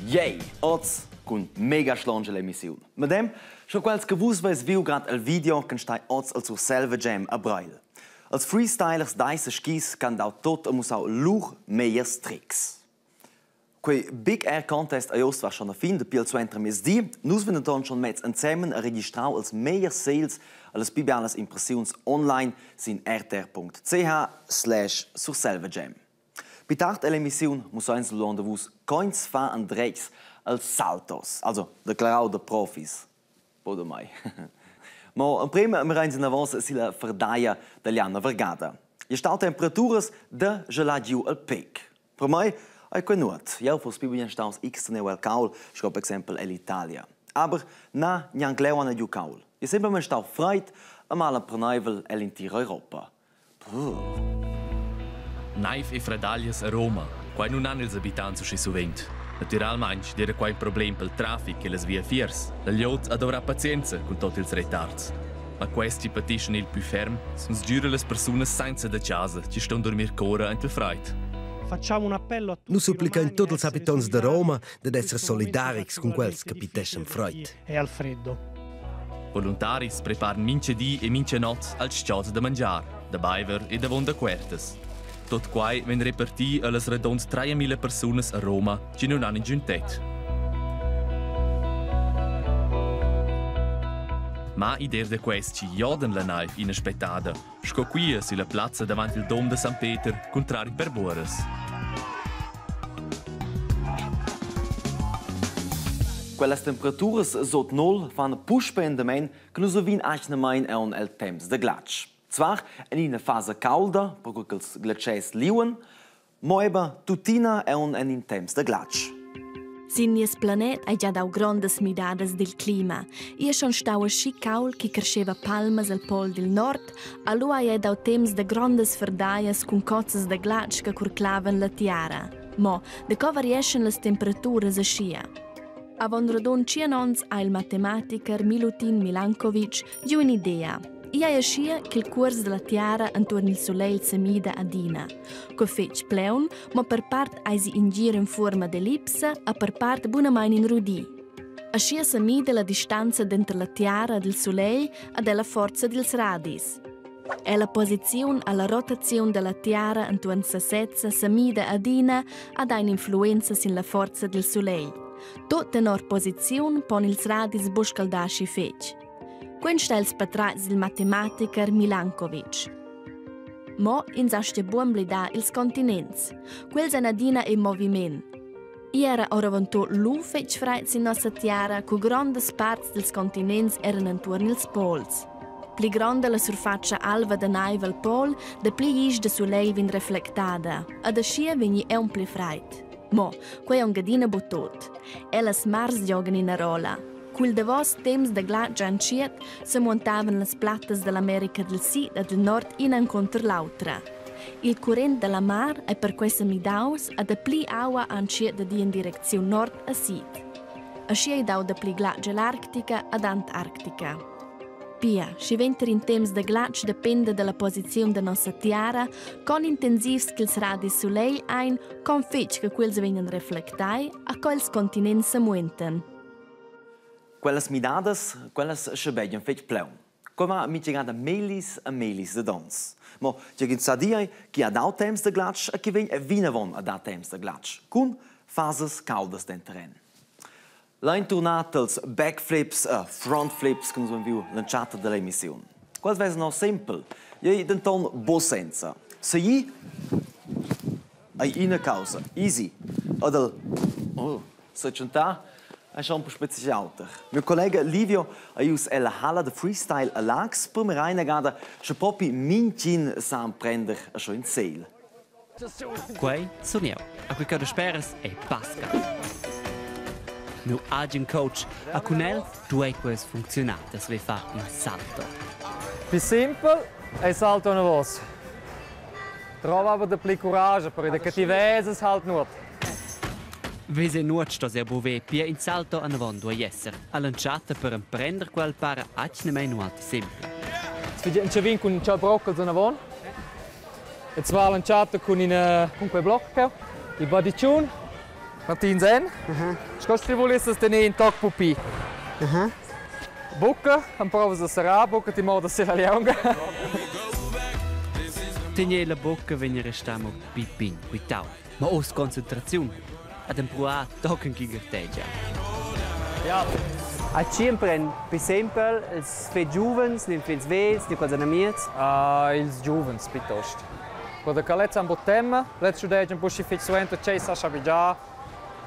Yay! Oggi con mega schlange l'emissione. Ma dem, schon quals gewusst weiß viu grad il video kan stai oggi al sur selva jam a Breil. Als freestylers daise skis kan dau tot a musau luch meiers tricks. Quei Big Air Contest a Jost war schon a fin de Piel 20 mes di, nus wenn dann schon met zusammen a registrau als meier sales alles bibianas impressions online sin rtr.ch/surselvajam. Bitart l'emissione muss eins lande vus coins fa an dreigs als saltos, also declarau de profis. Podo mai. Ma in prima mi reins in avance si la verdaia dell'anna vergada. Je stau temperaturas de geladiu al pic. Per mai ai quenut. Ja fos bibien staus x ne wel kaul, schop exempel l'Italia. Aber na nyangleu an ju kaul. Je sempre men stau freit amal a pernaivel l'intira Europa. Naif e fredaglias a Roma, quai non hanno els abitanti su suvent. Naturalmente, dire quai problem pel traffic e les via fiers. Lagliot avrà pazienza con tutti ils retards. Ma questi patiscono il più ferm, sono giure le persone senza da casa, ci stanno a dormire cora in il freit. Facciamo un appello a tutti. Noi supplichiamo tutti gli abitanti di Roma di essere solidari con quelli che patescono freit. E al freddo. Volontari preparano mince di e mince not al sciot da mangiare, da bever e da vonda quertes. Tot quai ven reparti a las redonds 3.000 persone a Roma che non hanno giuntet. Ma idea de questi joden la naiv inaspettata, sco qui sulla piazza davanti al Dom de San Peter, contrari per Boris. Quelles temperaturas sot null fan puspendament che non so vin achnemein on el temps de glatsch. Zwar in una fase calda, per cui els glaciers liuen, ma eba tutina in temps de glatsch. Sinnies planet ha già dau grandes midades del clima. Ie schon stau schi caul che cresceva palmas al pol del nord, a lui ha dau temps de grandes verdaias con cozzas de glatsch che curclavan la tiara. Ma de co varieschen las temperaturas a schia. Avon rodon cianons ha il matematiker Milutin Milankovic giù un'idea. I ha scia che il corso della tiara intorno al soleil semida a Dina, che fece pleun, ma per parte eisi in giro in forma d'ellipse e per parte bunamain in rudi. A scia semida la distanza dentro la tiara del soleil e della forza dels radis. E la posizione alla rotazione della tiara intorno a setza semida a Dina ha un'influenza sulla forza del soleil. Tutta nor posizione pon ils radis buscaldasci fece. Questa è il patraz del matematiker Milankovic. Mo in saste buon blida ils continents. Quels è nadina in movimento. Era oravanto lu fece freiz in nostra tiara cu grandes parts dels continents eran intorno als pols. Pli grande la surfaccia alva da naiva al pol, da pli isch de soleil vin reflectada, a da scia vegni è un pli freit. Mo, quei è un gadina butot. E las mars giogan in arola. Quel davos temps de glatsch anciet se montavan las plattas dell'America del Sud e del Nord in contra l'autra. Il current della mar è per questa midaus a da pli aua anciet da di in direzione nord a sud. Asci è dau da pli glatsch all'Arctica ad Antarctica. Pia, si venter in temps de glatsch depende della posizione della nostra tiara, con intensivs che ils radis soleil ein, con fetch che quels vengono reflectai, a quels continents se muenten. Quelles midades, quelles schebegian fetch pleun. Come mitigada melis a melis de dans. Ma je gint sa diai che ha dau temps de glatsch e che vegn e vinavon a da temps de glatsch, cun fases caudas den terren. L'hain tornat als backflips e frontflips, come son viu lanciata dell'emissione. Quels ves no simple. Je den ton bossenza. Se i ai ina causa, easy. Odel, se c'entà, È schon un po' specialter. Mio collega Livio ha us ella halla de freestyle a lax per me reinagada, che proprio mincin sam prender a schon in sel. Quei sono io. A quel che ho speras è Pascal. Mio agent coach a Cunel due quels funzionatas ve fa in salto. Più semplice è salto una voce. Trova aber de courage per de cattivese halt nur. Vese nuot sto se bove pia in salto an avon due esser. A lanciata per prender quel para acne mai nuot semple. Sfidien ci vin con ciao brocco zona avon. E zwar lanciata con quel blocco. I body tune. Martin Zen. Scosti volesse tenere in toc pupi. Bocca, un po' di sarà, bocca ti modo se la leonga. Tenere la bocca venire restiamo pipin, quitau. Ma os concentrazione. Ad un proa tocken chi gerteggia. Ja. A sempre, per esempio, els fe giuvens, nin fe vels, nin quals anamiets. Ils giuvens, piuttosto. Quando calezza un po' temma, let's studiare un po' si fece suento, c'è sa sabi già.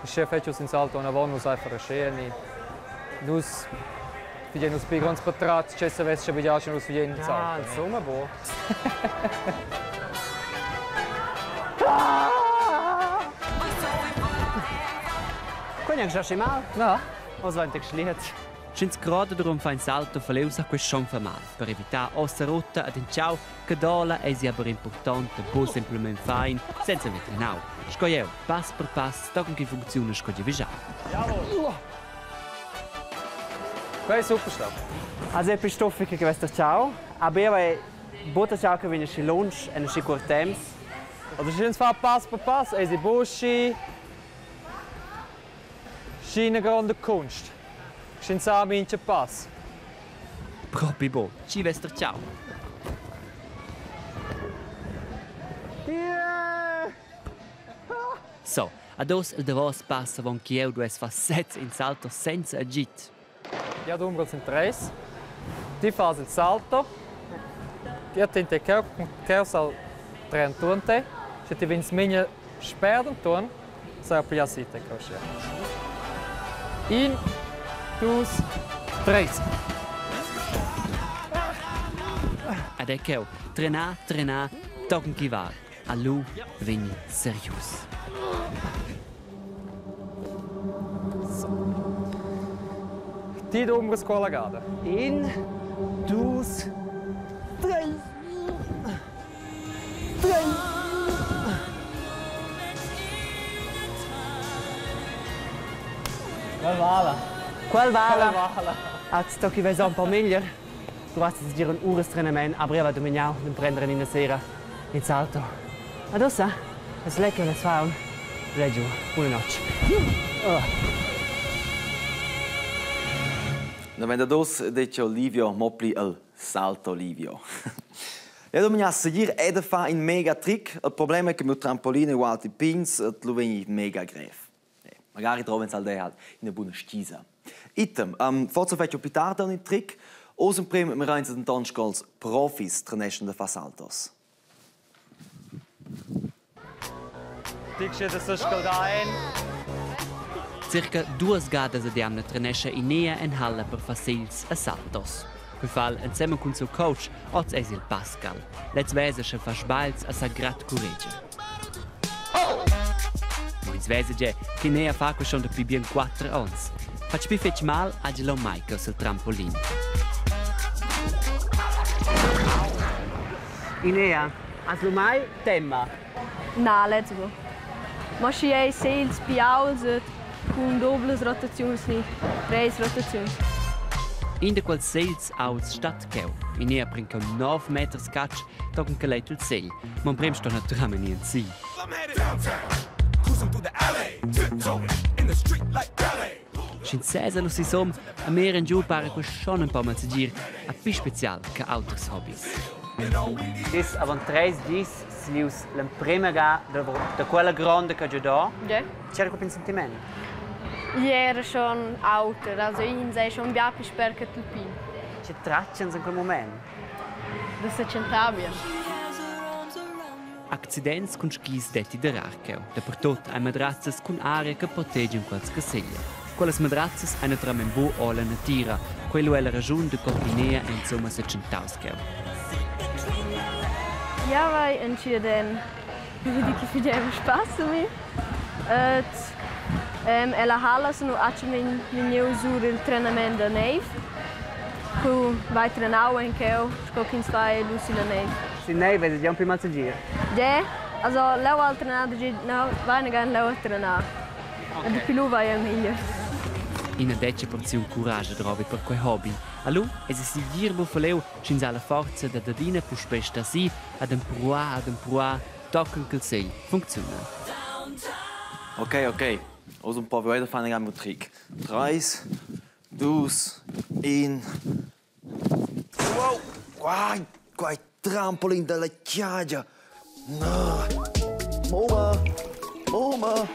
Se fece in salto una volta, non sai fare scene. Nus, figliamo uns pigrons patrat, c'è se vesse sabi già, ci nus figliamo in salto. Ah, insomma, boh. Quindi non c'è mal? No. O so geschliert? Schins gerade darum fa in salto verleusa quel schon mal per evitare ossa rotta ad in ciao che dola è aber importante po semplicemente fein senza mettere nau. Scoieu pass per pass tocken che funziona scoglie vija. Jawohl. Bei super stark. Also, ich bin Stoffe, che questo ciao. Aber bota ciao che viene si lunch e si cortems. Also schön fa pass per pass, es ist Buschi. Schöne grande Kunst. Schön sami in pass. Proprio bo, ci vester ciao. So, ados il davos passa von chieu du es fa sets in salto senza agit. Ja, du umgehst in tres. Die fase il salto. Die attente che sal tren tunte. Se ti vins minha sperden tun, sai pia site così. In, dus, tres. Ad eccheu, trena, tocken chi var. A lu veni serius. Die du umgehst collegada. In, dus, tres. Qual vala? Als sto che vedo un po' meglio. Tu hast es dir un ures trenamen, aber io vado mignau, non prendere in sera in salto. Adesso, es lecker le faun. Leggiu, buonanotte. Na wenn das dice Livio mopli al salto Livio. Ja, du mi seguir ed fa in mega trick. Il problema è che mio trampolino e altri pins lo veni mega gref. Magari troven al in una buona stisa. Item, forse faccio più tardi un trick. Osem prima mi rein den Tanzschools Profis traination de Fasaltos. Dice da so da ein. Circa 2 gadas a diamna tranesce in nea en halla per facils a saltos. Per fall, insieme con suo coach, oz es il Pascal. Let's vese che fa sbails a sa grat courage. Moins vese che nea fa que schon de più bien 4 ans. Fac pi fetch mal a gelo Michael sul trampolin. Inea, has lu mai temma? Na, let's go. Ma si è sales piauzet con dobles rotazioni, 3 rotazioni. In de qual sales aus Stadtkeu. Inea brinca 9 meter scatch tocken che lei tul segl. Man bremst doch nicht dran in si. Schin sesa lo si som, a mer in giù pare que schon un po' mal gir, a pi special che autres hobbies. Dis avant 3 dis slius la prima ga da quella grande che già da. Ja. C'era quel sentimento. Era schon outer, also in sei schon bien più sperca tulpin. C'è traccians in quel momento. Da se centavia. Accidents con skis detti de rarcheu, dappertot ai madrazzas con aria che proteggen quals caseglia. Quelle madrazzas hanno tramen bu o la natira. Quello è la ragione di Copinea e insomma se centauscheu. Ja, vai entschieden. Vedi che faceva spazio a me. E la hala sono accettati sur il treinamento da neve. Cu vai trenau en keu, skokins vai lusi la neve. Si neve è già un primo giro. Ja, also leu al trenato gi no, vai negan leu trenar. E di più vai è meglio. Ina decce porzione coraggio trovi per quei hobby. Allù, è si virbo faleu, cinza la forza da dadina pu spesta si, ad imprua, tocken che il segno. Funziona. Ok. Os un po' weiter fanno un trick. 3, 2, 1. Wow! Quai trampolin della chiagia. No! Moma!